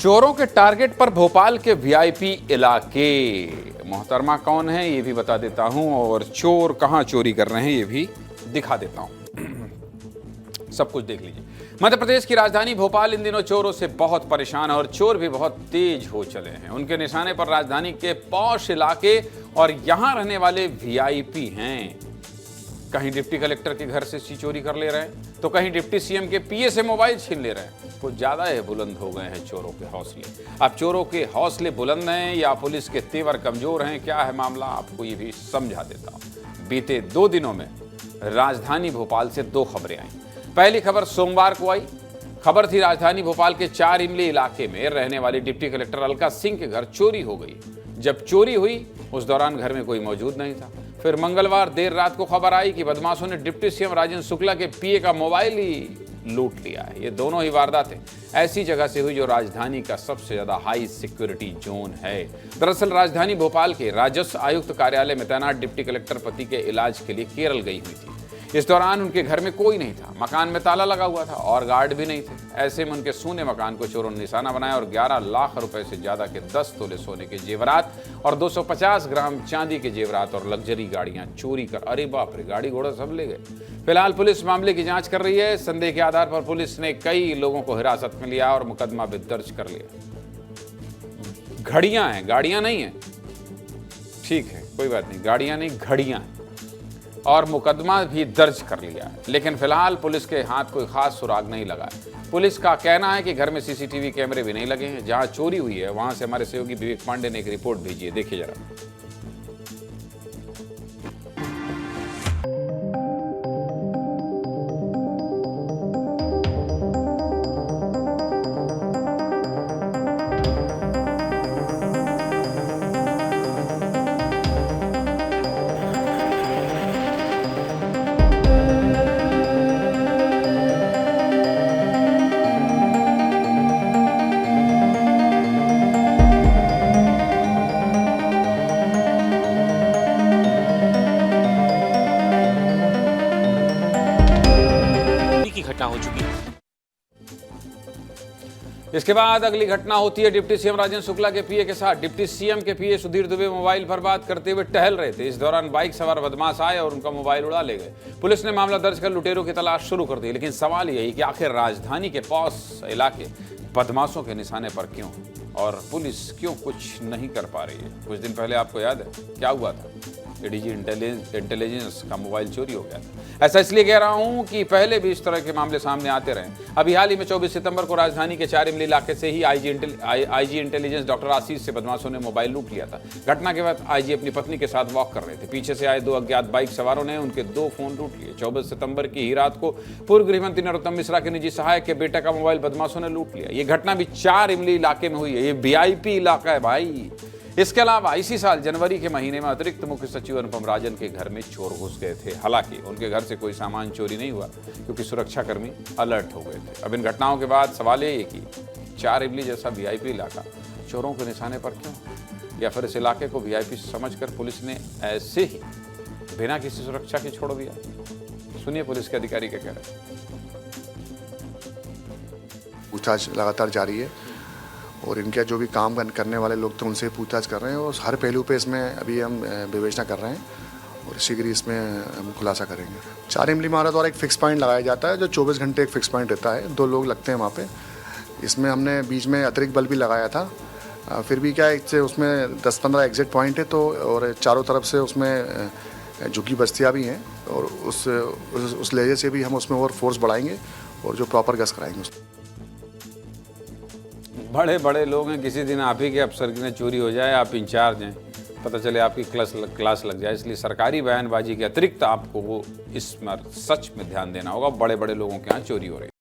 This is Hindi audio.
चोरों के टारगेट पर भोपाल के वीआईपी इलाके। मोहतरमा कौन है ये भी बता देता हूं और चोर कहां चोरी कर रहे हैं ये भी दिखा देता हूं। सब कुछ देख लीजिए। मध्य प्रदेश की राजधानी भोपाल इन दिनों चोरों से बहुत परेशान है और चोर भी बहुत तेज हो चले हैं। उनके निशाने पर राजधानी के पॉश इलाके और यहां रहने वाले वीआईपी हैं। कहीं डिप्टी कलेक्टर के घर से चोरी कर ले रहे हैं तो कहीं डिप्टी सीएम के पीए से मोबाइल छीन ले रहे हैं। कुछ ज्यादा ही बुलंद हो गए हैं चोरों के हौसले। अब चोरों के हौसले बुलंद हैं या पुलिस के तेवर कमजोर हैं, क्या है मामला, आपको ये भी समझा देता हूं। बीते 2 दिनों में राजधानी भोपाल से 2 खबरें आई। पहली खबर सोमवार को आई। खबर थी राजधानी भोपाल के 4 इमली इलाके में रहने वाली डिप्टी कलेक्टर अलका सिंह के घर चोरी हो गई। जब चोरी हुई उस दौरान घर में कोई मौजूद नहीं था। फिर मंगलवार देर रात को खबर आई कि बदमाशों ने डिप्टी सीएम राजेंद्र शुक्ला के पीए का मोबाइल ही लूट लिया है। ये दोनों ही वारदातें ऐसी जगह से हुई जो राजधानी का सबसे ज्यादा हाई सिक्योरिटी जोन है। दरअसल राजधानी भोपाल के राजस्व आयुक्त कार्यालय में तैनात डिप्टी कलेक्टर पति के इलाज के लिए केरल गई हुई थी। इस दौरान उनके घर में कोई नहीं था, मकान में ताला लगा हुआ था और गार्ड भी नहीं थे। ऐसे में उनके सूने मकान को चोरों ने निशाना बनाया और 11 लाख रुपए से ज्यादा के 10 तोले सोने के जेवरात और 250 ग्राम चांदी के जेवरात और लग्जरी गाड़ियां चोरी कर, अरे बाप रे, गाड़ी घोड़ा सब ले गए। फिलहाल पुलिस मामले की जांच कर रही है। संदेह के आधार पर पुलिस ने कई लोगों को हिरासत में लिया और मुकदमा भी दर्ज कर लिया। घड़ियां हैं, गाड़ियां नहीं है, ठीक है, कोई बात नहीं, गाड़ियां नहीं घड़ियां हैं और मुकदमा भी दर्ज कर लिया है। लेकिन फिलहाल पुलिस के हाथ कोई खास सुराग नहीं लगा है। पुलिस का कहना है कि घर में सीसीटीवी कैमरे भी नहीं लगे हैं। जहां चोरी हुई है वहां से हमारे सहयोगी विवेक पांडे ने एक रिपोर्ट भेजी है, देखिए जरा। की घटना हो चुकी है। इसके बाद अगली घटना होती है डिप्टी सीएम राजेंद्र शुक्ला के पीए के साथ। डिप्टी सीएम के पीए सुधीर दुबे मोबाइल पर बात करते हुए टहल रहे थे। इस दौरान बाइक सवार बदमाश आए और उनका मोबाइल उड़ा ले गए। पुलिस ने मामला दर्ज कर लुटेरों की तलाश शुरू कर दी। लेकिन सवाल यही कि आखिर राजधानी के पॉश इलाके बदमाशों के निशाने पर क्यों और पुलिस क्यों कुछ नहीं कर पा रही है। कुछ दिन पहले आपको याद है क्या हुआ था? एडीजी इंटेलिजेंस का मोबाइल चोरी हो गया था। ऐसा इसलिए कह रहा हूं कि पहले भी इस तरह के मामले सामने आते रहे। अभी हाल ही में 24 सितंबर को राजधानी के 4 इमली इलाके से ही आईजी इंटेलिजेंस डॉक्टर आशीष से बदमाशों ने मोबाइल लूट लिया था। घटना के बाद आईजी अपनी पत्नी के साथ वॉक कर रहे थे। पीछे से आए 2 अज्ञात बाइक सवारों ने उनके 2 फोन लूट लिए। 24 सितंबर की ही रात को पूर्व गृह मंत्री नरोत्तम मिश्रा के निजी सहायक के बेटे का मोबाइल बदमाशों ने लूट लिया। ये घटना भी 4 इमली इलाके में हुई है। ये वीआईपी इलाका है भाई। इसके अलावा इसी साल जनवरी के महीने में अतिरिक्त मुख्य सचिव अनुपम राजन के घर में चोर घुस गए थे। हालांकि उनके घर से कोई सामान चोरी नहीं हुआ क्योंकि सुरक्षाकर्मी अलर्ट हो गए थे। अब इन घटनाओं के बाद सवाल ये कि 4 इमली जैसा वीआईपी इलाका चोरों के निशाने पर क्यों, या फिर इस इलाके को वीआईपी समझकर पुलिस ने ऐसे ही बिना किसी सुरक्षा के छोड़ दिया। सुनिए पुलिस के अधिकारी क्या कह रहे हैं। पूछताछ लगातार जारी है और इनके जो भी काम करने वाले लोग थे उनसे पूछताछ कर रहे हैं और हर पहलू पे इसमें अभी हम विवेचना कर रहे हैं और शीघ्र इसमें हम खुलासा करेंगे। 4 इमली मारा द्वारा एक फिक्स पॉइंट लगाया जाता है जो 24 घंटे एक फिक्स पॉइंट रहता है। 2 लोग लगते हैं वहाँ पे। इसमें हमने बीच में अतिरिक्त बल भी लगाया था। फिर भी क्या है, उसमें 10-15 एग्जिट पॉइंट है तो और चारों तरफ से उसमें झुग्गी बस्तियाँ भी हैं और उस लहजे से भी हम उसमें और फोर्स बढ़ाएंगे और जो प्रॉपर गश्त कराएंगे उसको। बड़े बड़े लोग हैं, किसी दिन आप ही के अफसर की चोरी हो जाए, आप इंचार्ज हैं, पता चले आपकी क्लास लग जाए। इसलिए सरकारी बयानबाजी के अतिरिक्त आपको वो इस पर सच में ध्यान देना होगा। बड़े बड़े लोगों के यहाँ चोरी हो रही है।